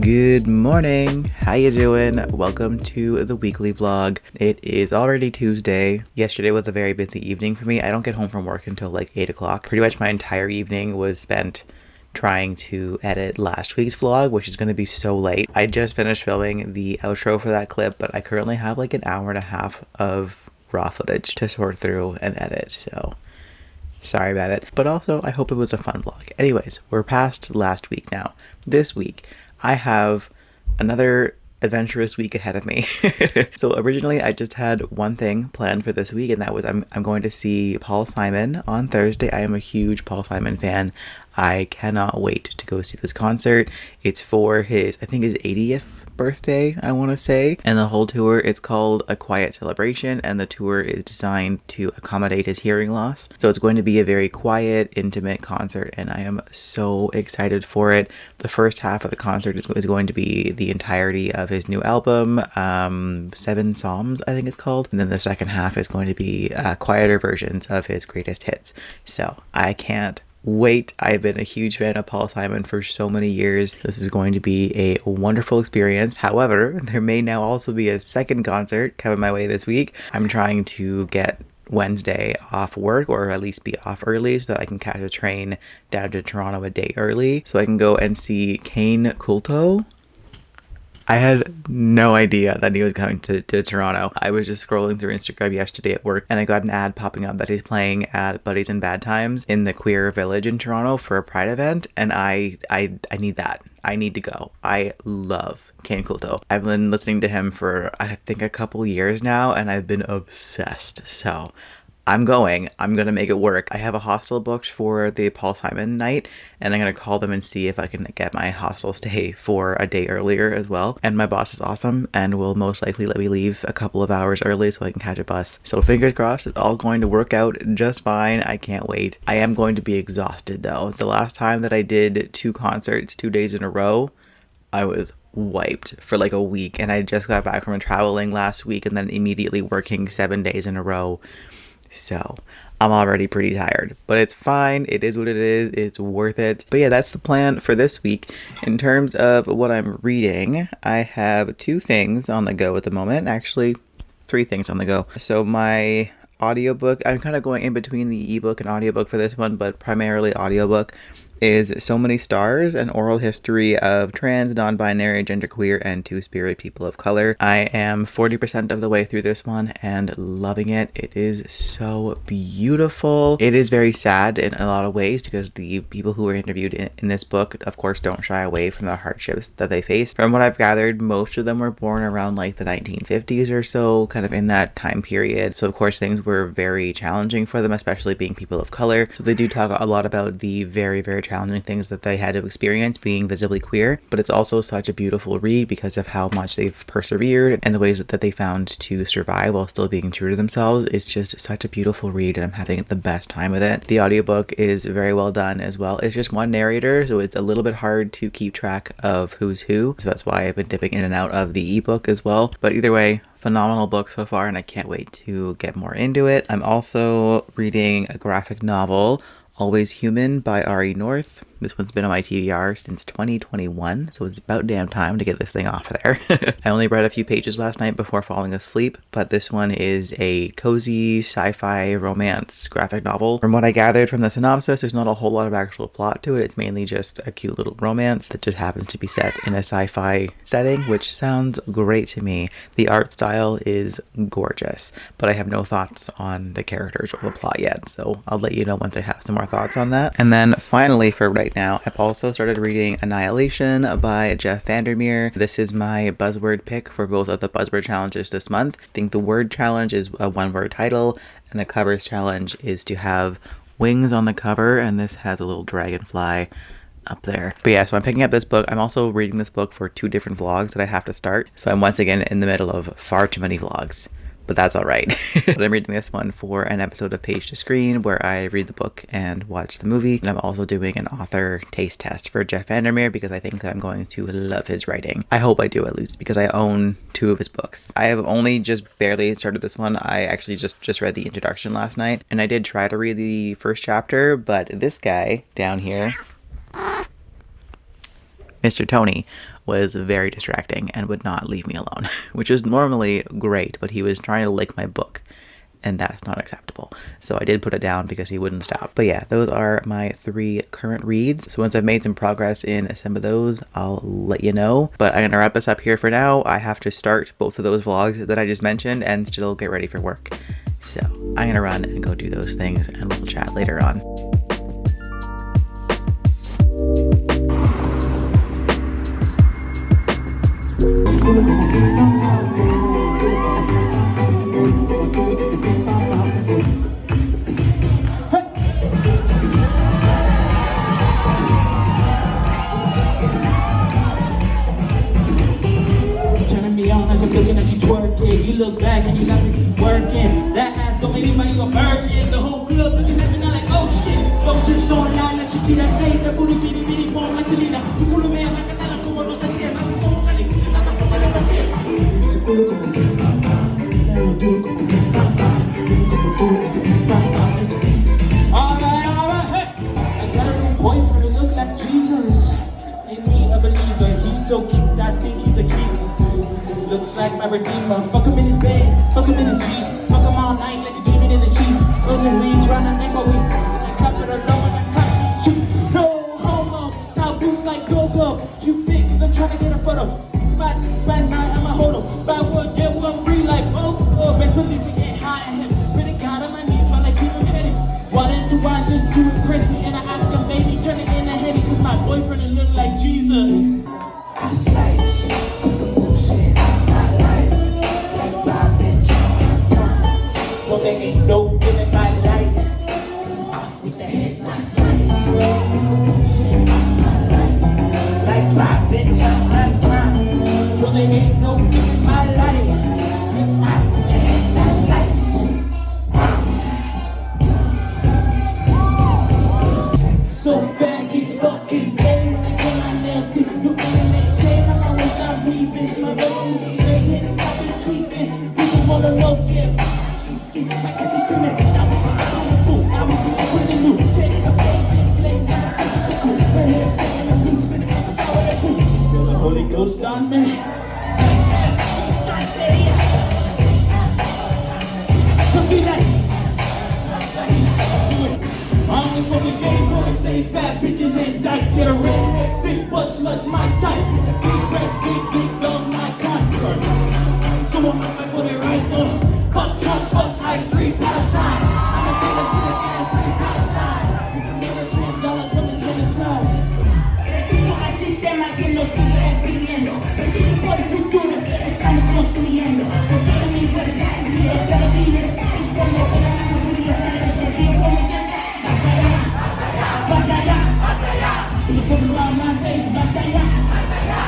Good morning. How you doing? Welcome to the weekly vlog. It is already Tuesday. Yesterday was a very busy evening for me. I don't get home from work until like 8 o'clock. Pretty much my entire evening was spent trying to edit last week's vlog, which is going to be so late. I just finished filming the outro for that clip, but I currently have like an hour and a half of raw footage to sort through and edit, so sorry about it. But also, I hope it was a fun vlog. Anyways, we're past last week now. This week, I have another adventurous week ahead of me. So originally I just had one thing planned for this week, and that was I'm going to see Paul Simon on Thursday. I am a huge Paul Simon fan. I cannot wait to go see this concert. It's for his, I think his 80th birthday, I want to say. And the whole tour, it's called A Quiet Celebration, and the tour is designed to accommodate his hearing loss. So it's going to be a very quiet, intimate concert, and I am so excited for it. The first half of the concert is going to be the entirety of his new album, 7 Psalms, I think it's called. And then the second half is going to be quieter versions of his greatest hits. So I can't wait. I've been a huge fan of Paul Simon for so many years. This is going to be a wonderful experience. However, there may now also be a second concert coming my way this week. I'm trying to get Wednesday off work, or at least be off early, so that I can catch a train down to Toronto a day early so I can go and see Cain Culto. I had no idea that he was coming to Toronto. I was just scrolling through Instagram yesterday at work, and I got an ad popping up that he's playing at Buddies in Bad Times in the queer village in Toronto for a Pride event, and I need that. I need to go. I love Cain Culto. I've been listening to him for I think a couple years now, and I've been obsessed. So I'm going to make it work. I have a hostel booked for the Paul Simon night, and I'm going to call them and see if I can get my hostel stay for a day earlier as well. And my boss is awesome and will most likely let me leave a couple of hours early so I can catch a bus. So fingers crossed, it's all going to work out just fine. I can't wait. I am going to be exhausted though. The last time that I did 2 concerts 2 days in a row, I was wiped for like a week, and I just got back from traveling last week and then immediately working 7 days in a row. So I'm already pretty tired, but it's fine. It is what it is. It's worth it. But yeah, that's the plan for this week. In terms of what I'm reading, I have 2 things on the go at the moment. Actually, 3 things on the go. So my audiobook, I'm kind of going in between the ebook and audiobook for this one, but primarily audiobook, is So Many Stars, an oral history of trans, non-binary, genderqueer, and two-spirit people of color. I am 40% of the way through this one and loving it. It is so beautiful. It is very sad in a lot of ways because the people who were interviewed in this book, of course, don't shy away from the hardships that they face. From what I've gathered, most of them were born around like the 1950s or so, kind of in that time period. So of course things were very challenging for them, especially being people of color. So they do talk a lot about the very, very challenging things that they had to experience being visibly queer, but it's also such a beautiful read because of how much they've persevered and the ways that they found to survive while still being true to themselves. It's just such a beautiful read, and I'm having the best time with it. The audiobook is very well done as well. It's just one narrator, so it's a little bit hard to keep track of who's who, so that's why I've been dipping in and out of the ebook as well. But either way, phenomenal book so far, and I can't wait to get more into it. I'm also reading a graphic novel, Always Human by Ari North. This one's been on my TBR since 2021, so it's about damn time to get this thing off there. I only read a few pages last night before falling asleep, but this one is a cozy sci-fi romance graphic novel. From what I gathered from the synopsis, there's not a whole lot of actual plot to it. It's mainly just a cute little romance that just happens to be set in a sci-fi setting, which sounds great to me. The art style is gorgeous, but I have no thoughts on the characters or the plot yet, so I'll let you know once I have some more thoughts on that. And then finally, for right now, I've also started reading Annihilation by Vandermeer. This is my buzzword pick for both of the buzzword challenges this month. I think the word challenge is a 1-word title, and the covers challenge is to have wings on the cover, and this has a little dragonfly up there. But yeah, so I'm picking up this book. I'm also reading this book for 2 different vlogs that I have to start, so I'm once again in the middle of far too many vlogs. But that's all right. But I'm reading this one for an episode of Page to Screen where I read the book and watch the movie. And I'm also doing an author taste test for Vandermeer because I think that I'm going to love his writing. I hope I do, at least, because I own 2 of his books. I have only just barely started this one. I actually just read the introduction last night, and I did try to read the first chapter, but this guy down here Mr. Tony was very distracting and would not leave me alone, which is normally great, but he was trying to lick my book, and that's not acceptable. So I did put it down because he wouldn't stop. But yeah, those are my 3 current reads. So once I've made some progress in some of those, I'll let you know. But I'm gonna wrap this up here for now. I have to start both of those vlogs that I just mentioned and still get ready for work. So I'm gonna run and go do those things, and we'll chat later on. Looking at you twerking, you look back and you got me working. That ass gon' make me buy you a Birkin. The whole club looking at you now like, oh shit. Those hips don't lie like Shakira. Hey, the booty bitty bitty bomb like Selena. Tu culo me habla catalán como Rosalía. Mami como California, nada como la partida. Ese culo como que papa, lo duro como que papa, duro como tú, ese que papa, ese que. Alright, hey. I got a new boyfriend who look like Jesus. In me a believer, he's so cute, I think he's a keeper. Looks like my redeemer. Fuck him in his bed, fuck him in his Jeep. Fuck him all night like a demon in the sheep. Frozen reeds round the neck while we cup it alone and cut these cheap. No homo, top boots like go-go. You think cause I'm trying to get a photo. Bad night, I'ma hold him. Bad word, get one free like oh. Best believe we get high at him. Pretty God on my knees while I keep him headed. Water into wine just to impress me. And I ask him, baby, turn it in a heady. Cause my boyfriend it look like Jesus. I slice, cut the bullshit. Well, there ain't no giving my life. It's off with the heads I slice. Shit on my life. Like my bitch on my time. Well, there ain't no giving my life. It's off with the heads I slice. So faggy fucking gay. When I get my nails deep, you can't make chain. I'm always not me, bitch. My brother moving great hits. I be tweaking. People wanna know, yeah. Like a discriminate, I was the fool. I was doing what they knew. Setting up blazing flames, and I see the cool. Red hair saying I'm loose, spinning from the power that boom. Feel the Holy Ghost on me. Come be like, only for the gay boys, these bad bitches ain't dykes. Get a redneck, big butt sluts, my type. Get a big breast, big guns, my kind. So I'm gonna fight for the right one. Fuck Trump, fuck ice, free Palestine. I'ma say that shit again, free Palestine. $1 from the genocide. Recibo al sistema que nos sigue oprimiendo. Recibo por el futuro que estamos construyendo. Con toda mi fuerza y vida, pero libertad y como una mano furiosa de destrucción como chanta. Basta ya, basta ya, basta ya. You put it around my face, basta ya, basta ya.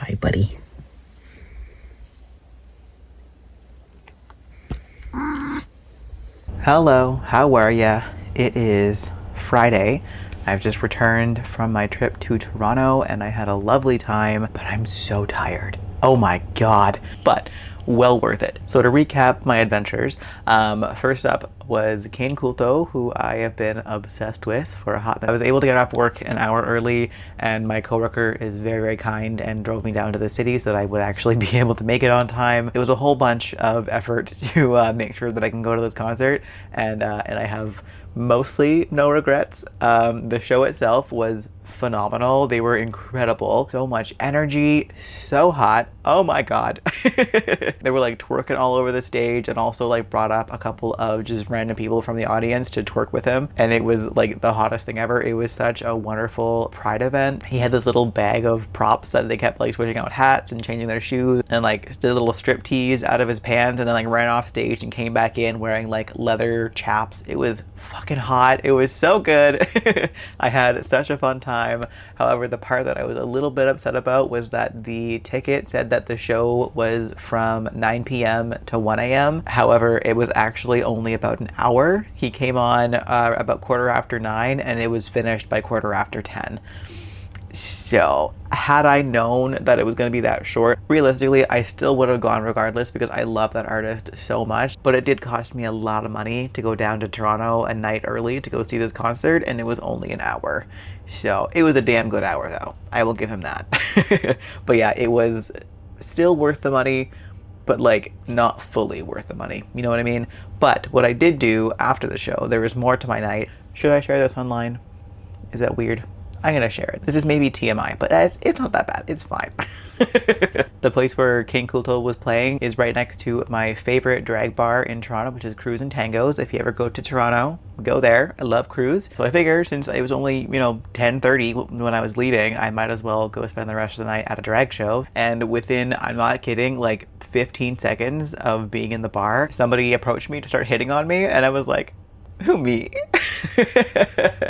Hi, buddy. Hello, how are ya? It is Friday. I've just returned from my trip to Toronto and I had a lovely time, but I'm so tired. Oh my god. But well worth it. So to recap my adventures, first up was Cain Culto, who I have been obsessed with for a hot minute. I was able to get off work an hour early, and my coworker is very, very kind and drove me down to the city so that I would actually be able to make it on time. It was a whole bunch of effort to make sure that I can go to this concert, and I have mostly no regrets. The show itself was phenomenal. They were incredible. So much energy, so hot. Oh my god. They were like twerking all over the stage and also like brought up a couple of just random people from the audience to twerk with him, and it was like the hottest thing ever. It was such a wonderful pride event. He had this little bag of props that they kept like switching out hats and changing their shoes, and like did a little strip tease out of his pants, and then like ran off stage and came back in wearing like leather chaps. It was fucking hot. It was so good. I had such a fun time. However, the part that I was a little bit upset about was that the ticket said that the show was from 9 p.m. to 1 a.m. However, it was actually only about an hour. He came on about 9:15 and it was finished by 10:15. So had I known that it was going to be that short, realistically, I still would have gone regardless because I love that artist so much. But it did cost me a lot of money to go down to Toronto a night early to go see this concert, and it was only an hour. So it was a damn good hour though. I will give him that. But yeah, it was still worth the money, but like not fully worth the money. You know what I mean? But what I did do after the show, there was more to my night. Should I share this online? Is that weird? I'm gonna share it. This is maybe TMI, but it's not that bad. It's fine. The place where Cain Culto was playing is right next to my favorite drag bar in Toronto, which is Cruise and Tangos. If you ever go to Toronto, go there. I love Cruise. So I figured since it was only, 10:30 when I was leaving, I might as well go spend the rest of the night at a drag show. And within, I'm not kidding, like 15 seconds of being in the bar, somebody approached me to start hitting on me, and I was like, who, me?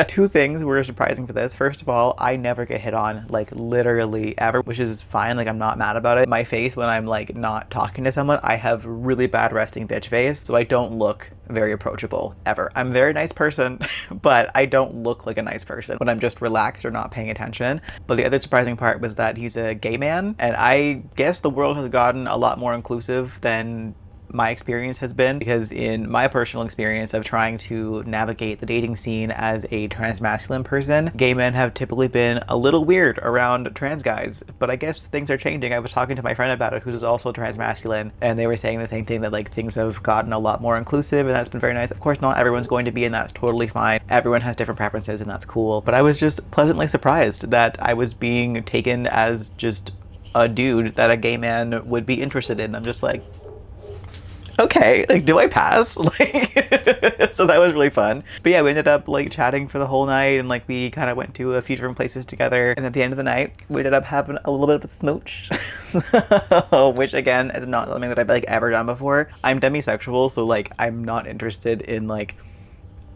Two things were surprising for this. First of all, I never get hit on, like literally ever, which is fine. Like I'm not mad about it. My face when I'm like not talking to someone, I have really bad resting bitch face, so I don't look very approachable ever. I'm a very nice person, but I don't look like a nice person when I'm just relaxed or not paying attention. But the other surprising part was that he's a gay man, and I guess the world has gotten a lot more inclusive than my experience has been, because in my personal experience of trying to navigate the dating scene as a transmasculine person, gay men have typically been a little weird around trans guys. But I guess things are changing. I was talking to my friend about it, who's also transmasculine, and they were saying the same thing, that like things have gotten a lot more inclusive, and that's been very nice. Of course, not everyone's going to be, and that's totally fine. Everyone has different preferences, and that's cool. But I was just pleasantly surprised that I was being taken as just a dude that a gay man would be interested in. I'm just like, okay, like, do I pass? Like, so that was really fun. But yeah, we ended up like chatting for the whole night, and like we kind of went to a few different places together. And at the end of the night, we ended up having a little bit of a smooch, which again is not something that I've like ever done before. I'm demisexual, so like I'm not interested in like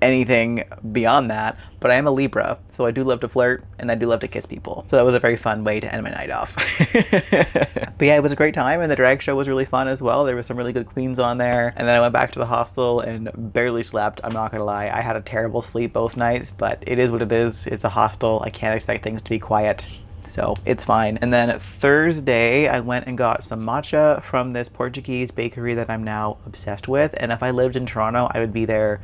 anything beyond that, but I am a Libra, so I do love to flirt and I do love to kiss people. So that was a very fun way to end my night off. But yeah, it was a great time, and the drag show was really fun as well. There were some really good queens on there, and then I went back to the hostel and barely slept. I'm not gonna lie, I had a terrible sleep both nights, but it is what it is. It's a hostel. I can't expect things to be quiet, so it's fine. And then Thursday, I went and got some matcha from this Portuguese bakery that I'm now obsessed with, and if I lived in Toronto, I would be there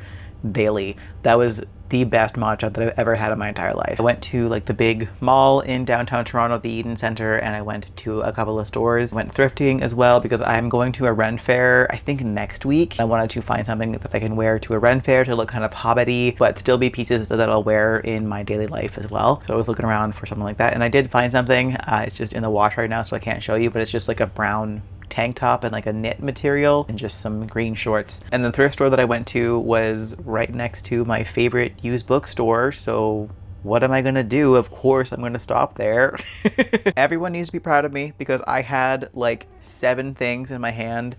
daily. That was the best matcha that I've ever had in my entire life. I went to like the big mall in downtown Toronto, the Eden Center, and I went to a couple of stores. Went thrifting as well because I'm going to a Ren fair, I think next week. I wanted to find something that I can wear to a Ren fair to look kind of hobbity, but still be pieces that I'll wear in my daily life as well. So I was looking around for something like that, and I did find something. It's just in the wash right now, so I can't show you, but it's just like a brown tank top and like a knit material and just some green shorts. And the thrift store that I went to was right next to my favorite used bookstore, so what am I gonna do? Of course I'm gonna stop there. Everyone needs to be proud of me because I had like 7 things in my hand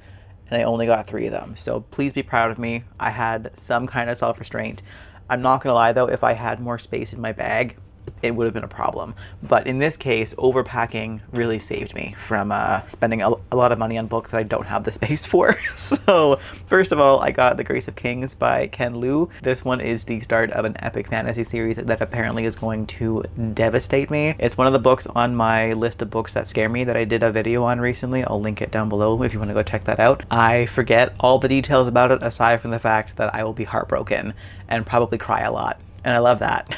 and I only got 3 of them, so please be proud of me. I had some kind of self-restraint. I'm not gonna lie though, if I had more space in my bag, it would have been a problem. But in this case, overpacking really saved me from spending a lot of money on books that I don't have the space for. So first of all, I got The Grace of Kings by Ken Liu. This one is the start of an epic fantasy series that apparently is going to devastate me. It's one of the books on my list of books that scare me that I did a video on recently. I'll link it down below if you want to go check that out. I forget all the details about it aside from the fact that I will be heartbroken and probably cry a lot. And I love that.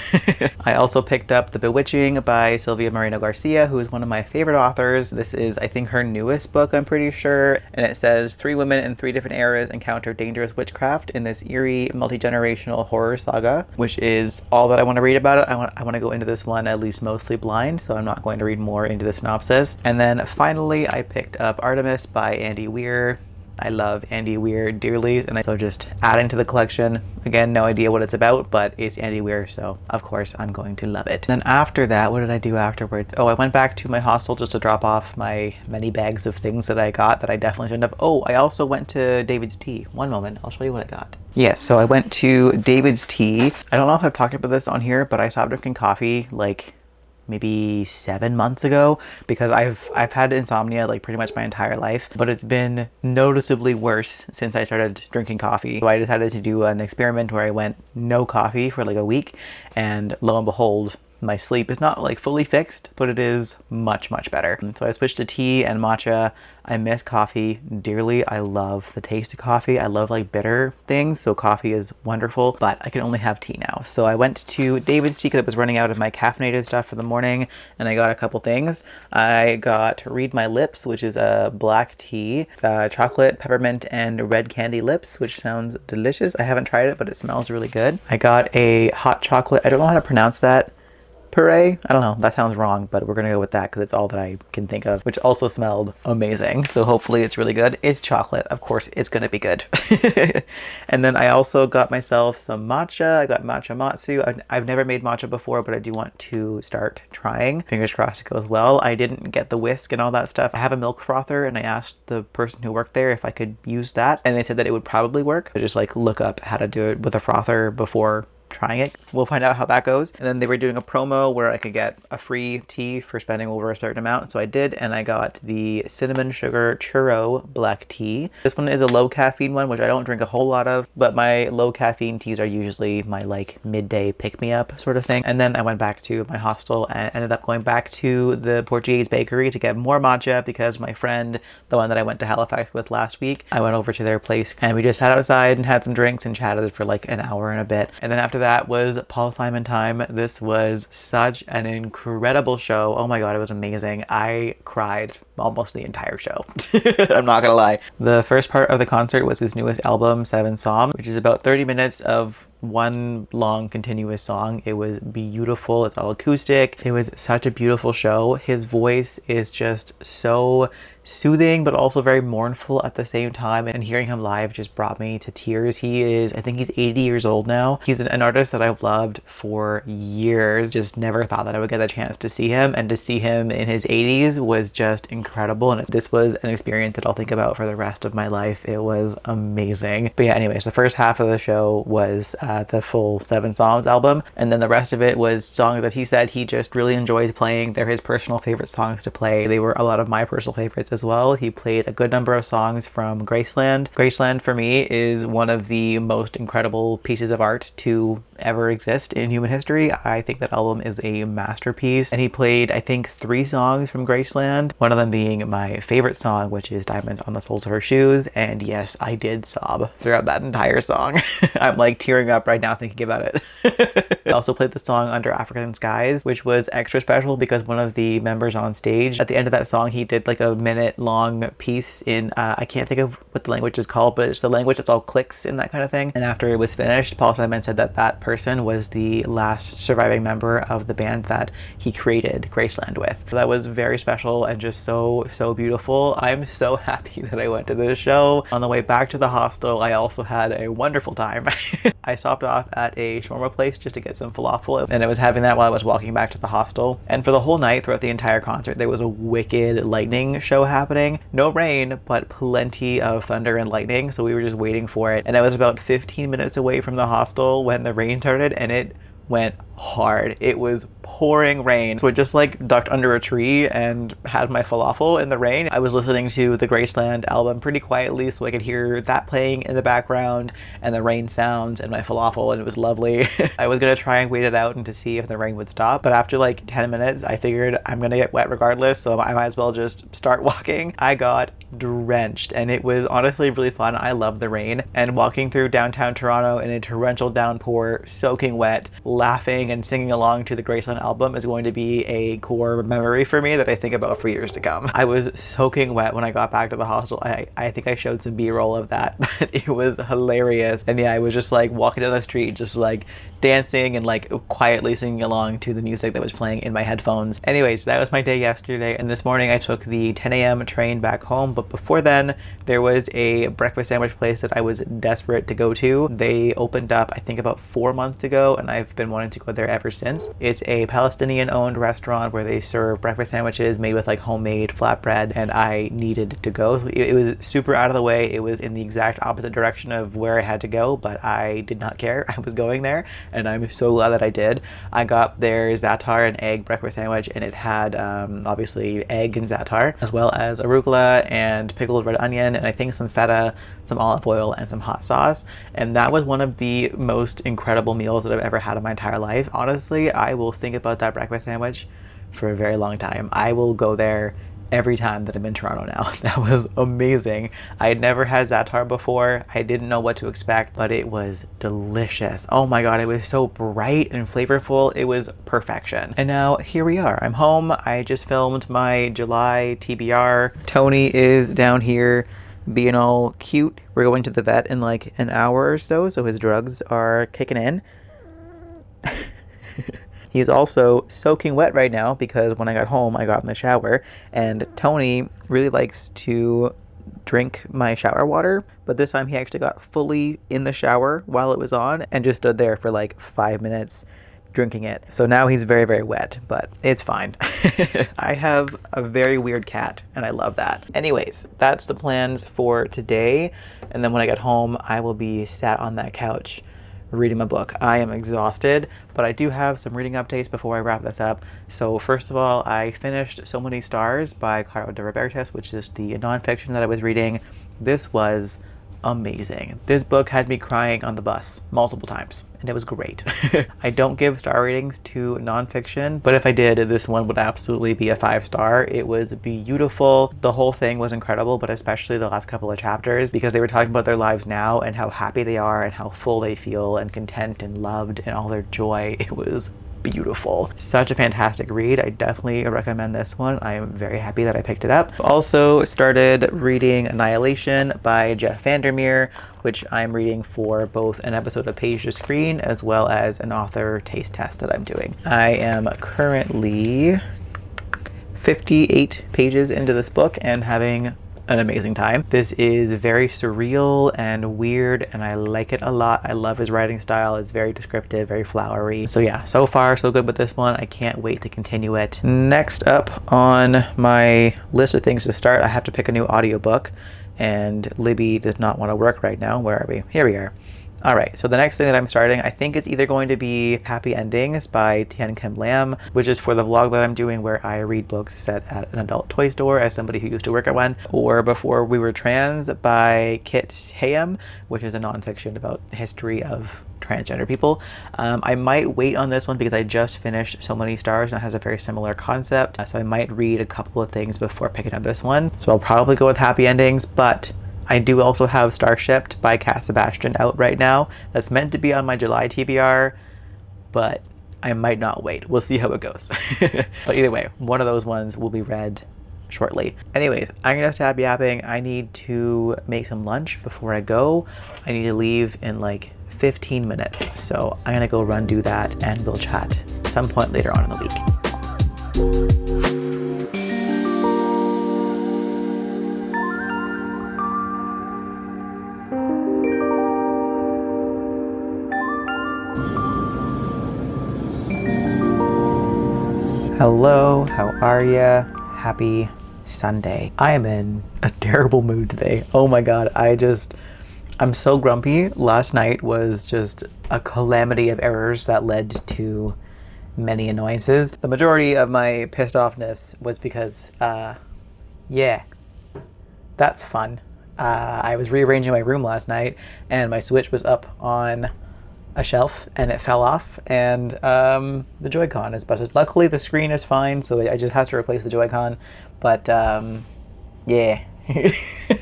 I also picked up The Bewitching by Silvia Moreno Garcia, who is one of my favorite authors. This is, I think, her newest book, I'm pretty sure. And it says 3 women in 3 different eras encounter dangerous witchcraft in this eerie, multi-generational horror saga, which is all that I want to read about it. I want to go into this one at least mostly blind, so I'm not going to read more into the synopsis. And then finally, I picked up Artemis by Andy Weir. I love Andy Weir dearly, and so just adding to the collection. Again, no idea what it's about, but it's Andy Weir, so of course I'm going to love it. Then after that, what did I do afterwards? Oh, I went back to my hostel just to drop off my many bags of things that I got that I definitely shouldn't have. Oh, I also went to David's Tea. One moment, I'll show you what I got. Yes, so I went to David's Tea. I don't know if I've talked about this on here, but I stopped drinking coffee like maybe 7 months ago because I've had insomnia like pretty much my entire life, but it's been noticeably worse since I started drinking coffee. So I decided to do an experiment where I went no coffee for like a week, and lo and behold, my sleep is not like fully fixed, but it is much, much better. And so I switched to tea and matcha. I miss coffee dearly. I love the taste of coffee. I love like bitter things, so coffee is wonderful, but I can only have tea now. So I went to David's Tea because I was running out of my caffeinated stuff for the morning, and I got a couple things. I got Read My Lips, which is a black tea. It's chocolate, peppermint, and red candy lips, which sounds delicious. I haven't tried it, but it smells really good. I got a hot chocolate, I don't know how to pronounce that. Puree? I don't know, that sounds wrong, but we're gonna go with that because it's all that I can think of, which also smelled amazing. So hopefully it's really good. It's chocolate, of course it's gonna be good. And then I also got myself some matcha. I got matcha matsu. I've never made matcha before, but I do want to start trying. Fingers crossed it goes well. I didn't get the whisk and all that stuff. I have a milk frother, and I asked the person who worked there if I could use that, and they said that it would probably work. I just like look up how to do it with a frother before trying it. We'll find out how that goes. And then they were doing a promo where I could get a free tea for spending over a certain amount, so I did, and I got the cinnamon sugar churro black tea. This one is a low caffeine one, which I don't drink a whole lot of, but my low caffeine teas are usually my like midday pick-me-up sort of thing. And then I went back to my hostel and ended up going back to the Portuguese bakery to get more matcha because my friend, the one that I went to Halifax with last week, I went over to their place and we just sat outside and had some drinks and chatted for like an hour and a bit. And then after that was Paul Simon time. This was such an incredible show. Oh my god, it was amazing. I cried almost the entire show. I'm not gonna lie. The first part of the concert was his newest album, 7 Psalms, which is about 30 minutes of one long continuous song. It was beautiful. It's all acoustic. It was such a beautiful show. His voice is just so soothing but also very mournful at the same time, and hearing him live just brought me to tears. I think he's 80 years old now. He's an artist that I've loved for years. Just never thought that I would get the chance to see him, and to see him in his 80s was just incredible, and this was an experience that I'll think about for the rest of my life. It was amazing. But yeah, anyways, the first half of the show was the full 7 Psalms album, and then the rest of it was songs that he said he just really enjoys playing. They're his personal favorite songs to play. They were a lot of my personal favorites as well. He played a good number of songs from Graceland. Graceland for me is one of the most incredible pieces of art to ever exist in human history. I think that album is a masterpiece, and he played I think 3 songs from Graceland, one of them being my favorite song, which is Diamonds on the Soles of Her Shoes, and yes, I did sob throughout that entire song. I'm like tearing up right now thinking about it. I also played the song Under African Skies, which was extra special because one of the members on stage, at the end of that song, he did like a minute-long piece in, I can't think of what the language is called, but it's the language that's all clicks and that kind of thing. And after it was finished, Paul Simon said that that person was the last surviving member of the band that he created Graceland with. So that was very special and just so beautiful. I'm so happy that I went to this show. On the way back to the hostel, I also had a wonderful time. I stopped off at a shawarma place just to get some falafel, and I was having that while I was walking back to the hostel. And for the whole night, throughout the entire concert, there was a wicked lightning show happening. No rain, but plenty of thunder and lightning, so we were just waiting for it. And I was about 15 minutes away from the hostel when the rain started, and it went hard. It was pouring rain, so I just like ducked under a tree and had my falafel in the rain. I was listening to the Graceland album pretty quietly so I could hear that playing in the background and the rain sounds and my falafel, and it was lovely. I was gonna try and wait it out and to see if the rain would stop, but after like 10 minutes I figured I'm gonna get wet regardless, so I might as well just start walking. I got drenched and it was honestly really fun. I love the rain, and walking through downtown Toronto in a torrential downpour, soaking wet, laughing and singing along to the Graceland album is going to be a core memory for me that I think about for years to come. I was soaking wet when I got back to the hostel. I think I showed some B-roll of that, but it was hilarious. And yeah, I was just like walking down the street, just like dancing and like quietly singing along to the music that was playing in my headphones. Anyways, that was my day yesterday, and this morning I took the 10 a.m. train back home, but before then there was a breakfast sandwich place that I was desperate to go to. They opened up I think about 4 months ago, and I've been wanting to go there ever since. It's a Palestinian owned restaurant where they serve breakfast sandwiches made with like homemade flatbread, and I needed to go. So it was super out of the way. It was in the exact opposite direction of where I had to go, but I did not care. I was going there, and I'm so glad that I did. I got their za'atar and egg breakfast sandwich, and it had obviously egg and za'atar, as well as arugula and pickled red onion, and I think some feta, some olive oil, and some hot sauce. And that was one of the most incredible meals that I've ever had in my entire life. Honestly, I will think about that breakfast sandwich for a very long time. I will go there every time that I'm in Toronto now. That was amazing. I had never had za'atar before. I didn't know what to expect, but it was delicious. Oh my god, it was so bright and flavorful. It was perfection. And now here we are. I'm home. I just filmed my July TBR. Tony is down here being all cute. We're going to the vet in like an hour or so his drugs are kicking in. He's also soaking wet right now because when I got home, I got in the shower, and Tony really likes to drink my shower water, but this time he actually got fully in the shower while it was on and just stood there for like 5 minutes drinking it. So now he's very, very wet, but it's fine. I have a very weird cat, and I love that. Anyways, that's the plans for today, and then when I get home, I will be sat on that couch reading my book. I am exhausted, but I do have some reading updates before I wrap this up. So first of all, I finished So Many Stars by Caro de Robertis, which is the nonfiction that I was reading. This was amazing. This book had me crying on the bus multiple times, and it was great. I don't give star ratings to nonfiction, but if I did, this one would absolutely be a 5-star. It was beautiful. The whole thing was incredible, but especially the last couple of chapters, because they were talking about their lives now and how happy they are and how full they feel and content and loved and all their joy. It was beautiful. Such a fantastic read. I definitely recommend this one. I am very happy that I picked it up. Also started reading Annihilation by Jeff Vandermeer, which I'm reading for both an episode of Page to Screen as well as an author taste test that I'm doing. I am currently 58 pages into this book and having an amazing time. This is very surreal and weird, and I like it a lot. I love his writing style. It's very descriptive, very flowery. So yeah, so far so good with this one. I can't wait to continue it. Next up on my list of things to start, I have to pick a new audiobook, and Libby does not want to work right now. Where are we? Here we are. All right, so the next thing that I'm starting, I think it's either going to be Happy Endings by Tian Kim Lam, which is for the vlog that I'm doing where I read books set at an adult toy store as somebody who used to work at one, or Before We Were Trans by Kit Hayam, which is a nonfiction about the history of transgender people. I might wait on this one because I just finished So Many Stars and it has a very similar concept, so I might read a couple of things before picking up this one. So I'll probably go with Happy Endings, but I do also have Starshipped by Sebastian out right now. That's meant to be on my July TBR, but I might not wait. We'll see how it goes. But either way, one of those ones will be read shortly. Anyways, I'm gonna stop yapping. I need to make some lunch before I go. I need to leave in like 15 minutes. So I'm gonna go do that, and we'll chat some point later on in the week. Hello, how are ya? Happy Sunday. I am in a terrible mood today. Oh my god, I I'm so grumpy. Last night was just a calamity of errors that led to many annoyances. The majority of my pissed offness was because, yeah, that's fun. I was rearranging my room last night and my Switch was up on a shelf and it fell off and the Joy-Con is busted. Luckily the screen is fine, so I just have to replace the Joy-Con, but yeah.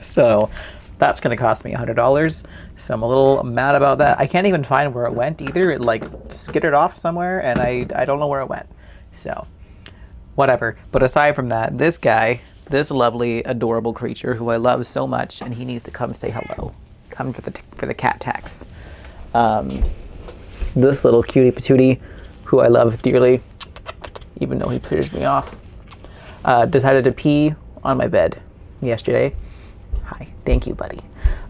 So that's gonna cost me $100, so I'm a little mad about that. I can't even find where it went either. It like skittered off somewhere and I don't know where it went, so whatever. But aside from that, this guy, this lovely adorable creature who I love so much, and he needs to come say hello, come for the cat tax. This little cutie patootie who I love dearly, even though he pushed me off, decided to pee on my bed yesterday. Hi, thank you, buddy.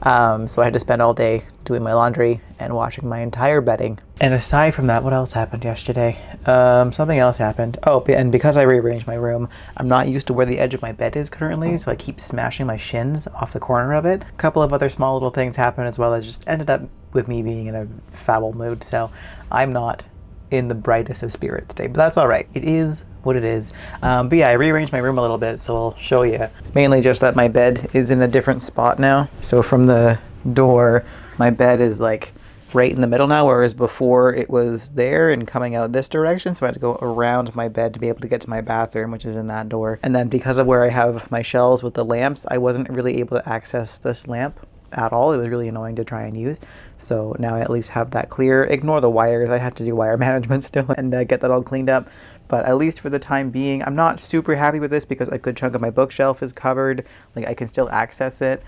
So I had to spend all day doing my laundry and washing my entire bedding. And aside from that, what else happened yesterday? Something else happened. Oh, and because I rearranged my room, I'm not used to where the edge of my bed is currently, so I keep smashing my shins off the corner of it. A couple of other small little things happened as well that just ended up with me being in a foul mood, so I'm not in the brightest of spirits today, but that's all right. It is what it is. But yeah, I rearranged my room a little bit, so I'll show you. It's mainly just that my bed is in a different spot now. So from the door, my bed is like right in the middle now, whereas before it was there and coming out this direction, so I had to go around my bed to be able to get to my bathroom, which is in that door. And then because of where I have my shelves with the lamps, I wasn't really able to access this lamp at all. It was really annoying to try and use, so now I at least have that clear. Ignore the wires, I have to do wire management still and get that all cleaned up, but at least for the time being, I'm not super happy with this because a good chunk of my bookshelf is covered. Like, I can still access it,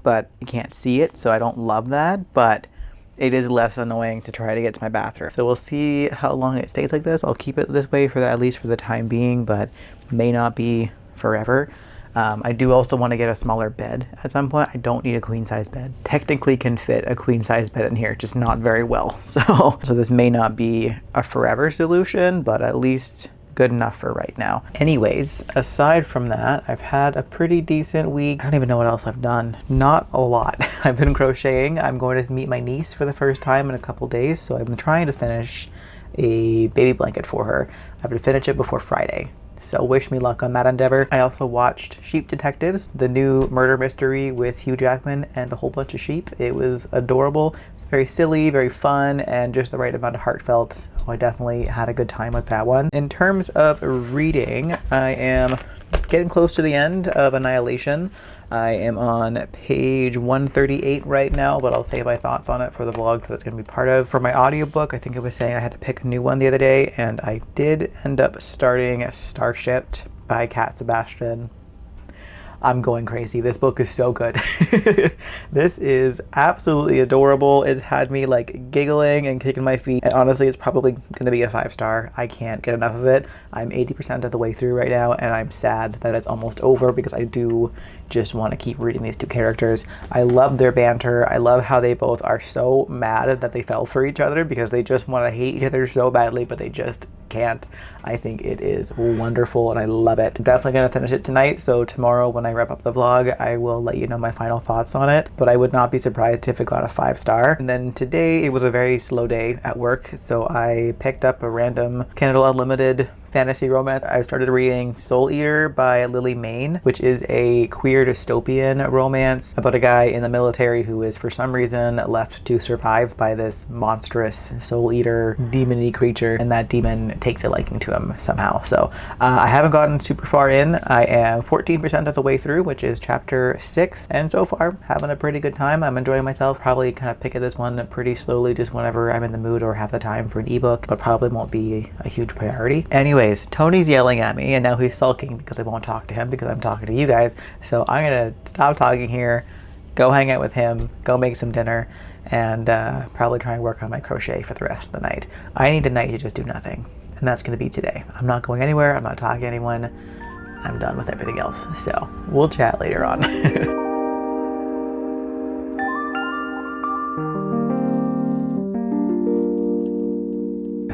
but I can't see it, so I don't love that, but it is less annoying to try to get to my bathroom. So we'll see how long it stays like this. I'll keep it this way for at least for the time being, but may not be forever. I do also want to get a smaller bed at some point. I don't need a queen size bed. Technically can fit a queen size bed in here, just not very well. So this may not be a forever solution, but at least good enough for right now. Anyways, aside from that, I've had a pretty decent week. I don't even know what else I've done. Not a lot. I've been crocheting. I'm going to meet my niece for the first time in a couple days, so I've been trying to finish a baby blanket for her. I have to finish it before Friday. So wish me luck on that endeavor. I also watched Sheep Detectives, the new murder mystery with Hugh Jackman and a whole bunch of sheep. It was adorable. It's very silly, very fun, and just the right amount of heartfelt. So I definitely had a good time with that one. In terms of reading, I am getting close to the end of Annihilation. I am on page 138 right now, but I'll save my thoughts on it for the vlog that it's going to be part of. For my audiobook, I think I was saying I had to pick a new one the other day, and I did end up starting Starshipped by Sebastian. I'm going crazy. This book is so good. This is absolutely adorable. It's had me like giggling and kicking my feet. And honestly, it's probably going to be a 5-star. I can't get enough of it. I'm 80% of the way through right now, and I'm sad that it's almost over because I do just want to keep reading these two characters. I love their banter. I love how they both are so mad that they fell for each other because they just want to hate each other so badly, but they just can't. I think it is wonderful and I love it. I'm definitely going to finish it tonight, so tomorrow when I wrap up the vlog, I will let you know my final thoughts on it, but I would not be surprised if it got a 5-star. And then today, it was a very slow day at work, so I picked up a random Kindle Unlimited fantasy romance. I started reading Soul Eater by Mayne, which is a queer dystopian romance about a guy in the military who is for some reason left to survive by this monstrous soul eater demon-y creature, and that demon takes a liking to him somehow. So I haven't gotten super far in. I am 14% of the way through, which is chapter 6, and so far having a pretty good time. I'm enjoying myself. Probably kind of pick at this one pretty slowly just whenever I'm in the mood or have the time for an ebook, but probably won't be a huge priority. Anyways, Tony's yelling at me and now he's sulking because I won't talk to him because I'm talking to you guys. So I'm gonna stop talking here, go hang out with him, go make some dinner, and probably try and work on my crochet for the rest of the night. I need a night to just do nothing, and that's gonna be today. I'm not going anywhere, I'm not talking to anyone, I'm done with everything else. So we'll chat later on.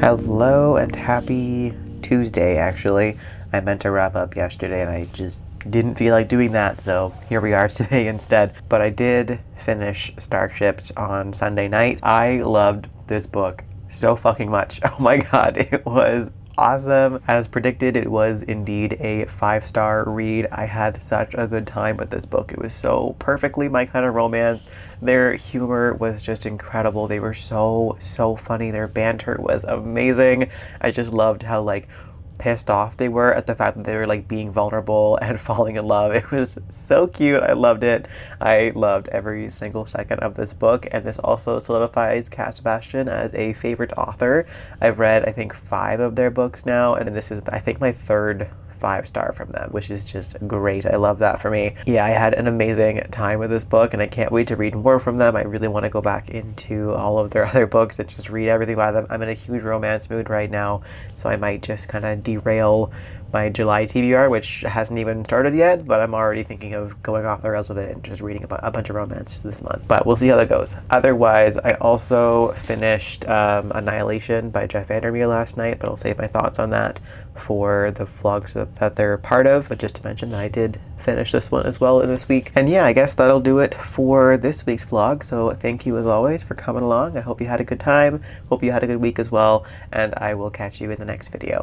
Hello and happy Tuesday, actually. I meant to wrap up yesterday and I just didn't feel like doing that, so here we are today instead. But I did finish Starships on Sunday night. I loved this book so fucking much. Oh my god, it was awesome. As predicted, it was indeed a 5-star read. I had such a good time with this book. It was so perfectly my kind of romance. Their humor was just incredible. They were so funny. Their banter was amazing. I just loved how like pissed off they were at the fact that they were like being vulnerable and falling in love. It was so cute. I loved it. I loved every single second of this book, and this also solidifies Sebastian as a favorite author. I've read I think 5 of their books now, and this is I think my 3rd 5-star from them, which is just great. I love that for me. Yeah, I had an amazing time with this book, and I can't wait to read more from them. I really want to go back into all of their other books and just read everything by them. I'm in a huge romance mood right now, so I might just kind of derail my July TBR, which hasn't even started yet, but I'm already thinking of going off the rails with it and just reading a bunch of romance this month. But we'll see how that goes. Otherwise, I also finished Annihilation by Jeff Vandermeer last night, but I'll save my thoughts on that for the vlogs that they're part of. But just to mention that I did finish this one as well in this week. And yeah, I guess that'll do it for this week's vlog. So thank you as always for coming along. I hope you had a good time. Hope you had a good week as well. And I will catch you in the next video.